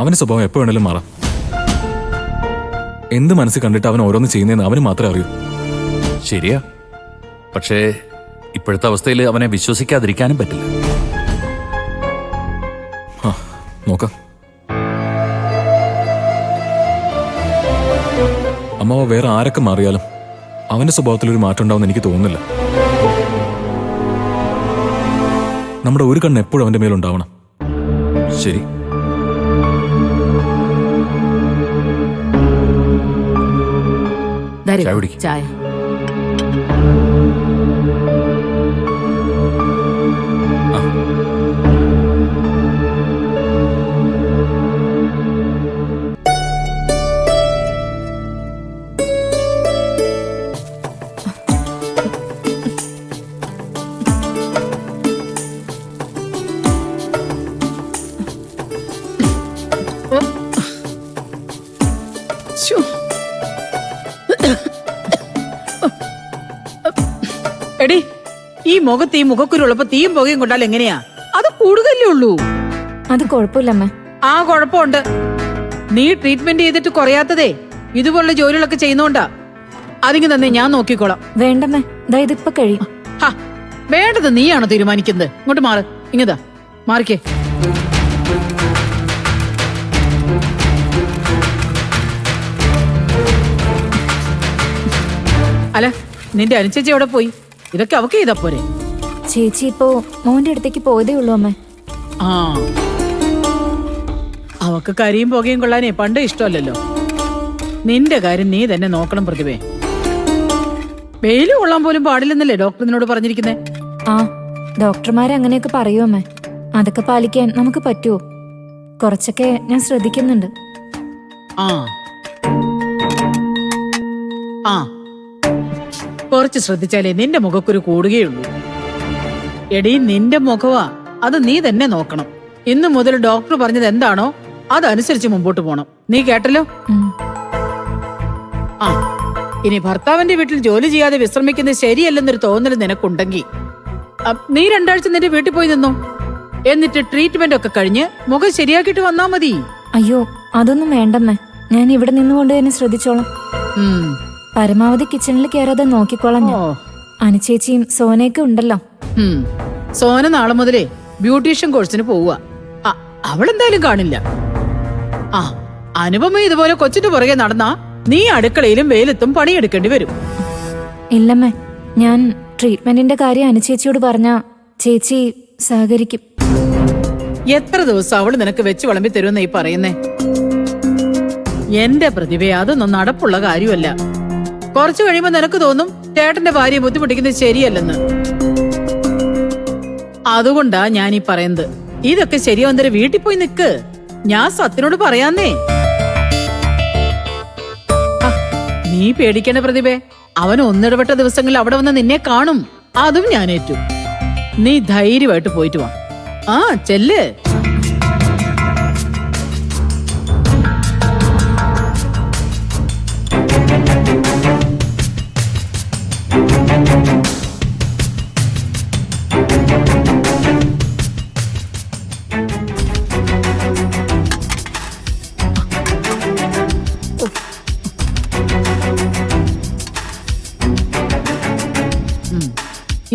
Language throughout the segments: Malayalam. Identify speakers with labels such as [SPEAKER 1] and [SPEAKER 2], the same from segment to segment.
[SPEAKER 1] അവന്റെ സ്വഭാവം എപ്പോ വേണേലും മാറാം. എന്ത് മനസ്സിൽ കണ്ടിട്ട് അവൻ ഓരോന്ന് ചെയ്യുന്നതെന്ന് അവന് മാത്രമേ അറിയൂ.
[SPEAKER 2] ശരിയാ, പക്ഷേ ഇപ്പോഴത്തെ അവസ്ഥയിൽ അവനെ വിശ്വസിക്കാതിരിക്കാനും പറ്റില്ല.
[SPEAKER 1] നോക്കാം. അമ്മാവ വേറെ ആരൊക്കെ മാറിയാലും അവന്റെ സ്വഭാവത്തിൽ ഒരു മാറ്റം ഉണ്ടാവുമെന്ന് എനിക്ക് തോന്നുന്നില്ല. നമ്മുടെ ഒരു കണ്ണ് എപ്പോഴും അവന്റെ മേലുണ്ടാവണം. ശരി.
[SPEAKER 3] ചായ.
[SPEAKER 4] എടി, ഈ മുഖത്ത് ഈ മുഖക്കുരുള്ളപ്പോ തീയും പുകയും കൊണ്ടാൽ എങ്ങനെയാ? അത് കൂടുതലേ ഉള്ളൂ.
[SPEAKER 5] അത് കുഴപ്പമില്ലമ്മ.
[SPEAKER 4] ആ കുഴപ്പമുണ്ട്. നീ ട്രീറ്റ്മെന്റ് ചെയ്തിട്ട് കുറയാത്തതേ ഇതുപോലുള്ള ജോലികളൊക്കെ ചെയ്യുന്നോണ്ടാ. അതിങ്ങ് തന്നെ ഞാൻ നോക്കിക്കോളാം.
[SPEAKER 5] വേണ്ടമ്മേ, ഇതിപ്പോ കഴിയും.
[SPEAKER 4] വേണ്ടത് നീയാണോ തീരുമാനിക്കുന്നത്? ഇങ്ങോട്ട് മാറ്. ഇങ്ങതാ മാറിക്കേ. അല്ല, നിന്റെ അനുചേച്ചി എവിടെ പോയി? ഇതൊക്കെ അവക്ക് ചെയ്താ പോരെ?
[SPEAKER 5] ചേച്ചി ഇപ്പോ മോന്റെ അടുത്തേക്ക് പോയതേ ഉള്ളൂ അമ്മേ.
[SPEAKER 4] ആ, അവക്ക് കരിയും പുകയും കൊള്ളാനേ പണ്ട് ഇഷ്ടമല്ലല്ലോ. നിന്റെ കാര്യം നീ തന്നെ നോക്കണം പ്രതിഭേ. വെയില് കൊള്ളാൻ പോലും പാടില്ലെന്നല്ലേ ഡോക്ടർ നിന്നോട് പറഞ്ഞിരിക്കുന്നേ?
[SPEAKER 5] ആ, ഡോക്ടർമാരെ അങ്ങനെയൊക്കെ പറയൂ അമ്മേ. അതൊക്കെ പാലിക്കാൻ നമുക്ക് പറ്റുമോ? കുറച്ചൊക്കെ ഞാൻ ശ്രദ്ധിക്കുന്നുണ്ട്.
[SPEAKER 4] ആ ആ കുറച്ച് ശ്രദ്ധിച്ചാലേ നിന്റെ മുഖക്കുരു കൂടുകയുള്ളൂ. എടീ, നിന്റെ മുഖവാ, അത് നീ തന്നെ നോക്കണം. ഇന്നു മുതൽ ഡോക്ടർ പറഞ്ഞത് എന്താണോ അതനുസരിച്ച് മുമ്പോട്ട് പോണം. നീ കേട്ടല്ലോ? ആ, ഇനി ഭർത്താവിന്റെ വീട്ടിൽ ജോലി ചെയ്യാതെ വിശ്രമിക്കുന്നത് ശരിയല്ലെന്നൊരു തോന്നൽ നിനക്കുണ്ടെങ്കിൽ നീ 2 ആഴ്ച നിന്റെ വീട്ടിൽ പോയി നിന്നോ. എന്നിട്ട് ട്രീറ്റ്മെന്റ് ഒക്കെ കഴിഞ്ഞ് മുഖം ശരിയാക്കിട്ട് വന്നാ മതി.
[SPEAKER 5] അയ്യോ, അതൊന്നും വേണ്ടമ്മേ. ഞാൻ ഇവിടെ നിന്നുകൊണ്ട് തന്നെ ശ്രദ്ധിച്ചോളാം. പരമാവധി കിച്ചണിൽ കയറാതെ നോക്കിക്കോളാം ഞാൻ. അനുചേച്ചിയും സോനയൊക്കെ ഉണ്ടല്ലോ.
[SPEAKER 4] സോന നാളെ മുതലേ ബ്യൂട്ടീഷ്യൻ കോഴ്സിന് പോവുക. അവളെന്തായാലും കാണില്ല. ആ, അനുപമ ഇതുപോലെ കൊച്ചിന്റെ പുറകെ നടന്നാ നീ അടുക്കളയിലും വെയിലത്തും പണിയെടുക്കേണ്ടി വരും.
[SPEAKER 5] ഇല്ലമ്മേ, ഞാൻ ട്രീറ്റ്മെന്റിന്റെ കാര്യം അനുചേച്ചിയോട് പറഞ്ഞാ ചേച്ചി സഹകരിക്കും.
[SPEAKER 4] എത്ര ദിവസം അവള് നിനക്ക് വെച്ച് വിളമ്പി തരുമെന്ന് ഈ പറയുന്നേ? എന്റെ പ്രതിഭയെ അതൊന്നും നടപ്പുള്ള കാര്യമല്ല. കുറച്ചു കഴിയുമ്പോ നിനക്ക് തോന്നും ചേട്ടന്റെ ഭാര്യയെ ബുദ്ധിമുട്ടിക്കുന്നത് ശരിയല്ലെന്ന്. അതുകൊണ്ടാ ഞാൻ ഈ പറയുന്നത്. ഇതൊക്കെ ശരിയാവുന്നവരെ വീട്ടിൽ പോയി നിക്ക്. ഞാൻ സത്യനോട് പറയാന്നേ. നീ പേടിക്കേണ്ട പ്രതിഭേ. അവൻ ഒന്നിടപെട്ട ദിവസങ്ങളിൽ അവിടെ വന്ന് നിന്നെ കാണും. അതും ഞാൻ ഏറ്റു. നീ ധൈര്യമായിട്ട് പോയിട്ട് വാ. ആ, ചെല്ല്.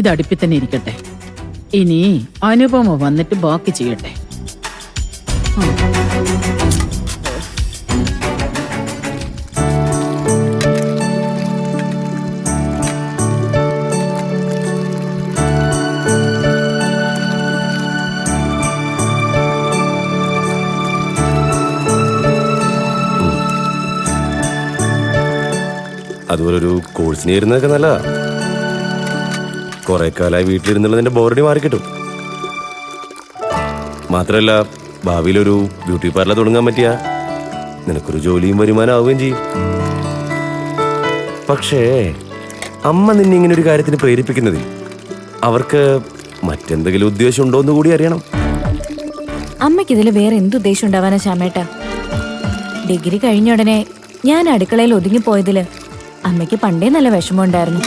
[SPEAKER 4] ഇത് അടുപ്പിൽ തന്നെ ഇരിക്കട്ടെ. ഇനി അനുപമ വന്നിട്ട് ബാക്കി ചെയ്യട്ടെ.
[SPEAKER 6] അതുപോലൊരു കോഴ്സിന് ചേരുന്നതൊക്കെ നല്ലതാ. കുറെ കാലമായി വീട്ടിലിരുന്നുള്ളതിന്റെ ബോറടി മാറിക്കിട്ടും. മാത്രമല്ല, ഭാവിയിലൊരു ബ്യൂട്ടി പാർലർ തുടങ്ങാൻ പറ്റിയ നിനക്കൊരു ജോലിയും വരുമാനം ആവുകയും ചെയ്യും. പക്ഷേ അമ്മ നിന്നെ ഇങ്ങനെ ഒരു കാര്യത്തിന് പ്രേരിപ്പിക്കുന്നതിൽ അവർക്ക് മറ്റെന്തെങ്കിലും ഉദ്ദേശം ഉണ്ടോ എന്ന് കൂടി അറിയണം.
[SPEAKER 5] അമ്മയ്ക്ക് ഇതിൽ വേറെ എന്തുദ്ദേശം ഉണ്ടാവാനാ ശ്യാമേട്ടാ? ഡിഗ്രി കഴിഞ്ഞ ഉടനെ ഞാൻ അടുക്കളയിൽ ഒതുങ്ങിപ്പോയതില് അമ്മയ്ക്ക് പണ്ടേ നല്ല വിഷമമുണ്ടായിരുന്നു.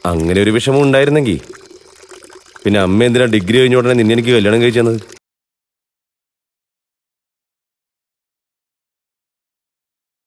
[SPEAKER 6] അങ്ങനെ ഒരു വിഷമം ഉണ്ടായിരുന്നെങ്കിൽ പിന്നെ അമ്മ എന്തിനാ ഡിഗ്രി കഴിഞ്ഞ ഉടനെ നിന്നെ എനിക്ക് കല്യാണം കഴിച്ചത്?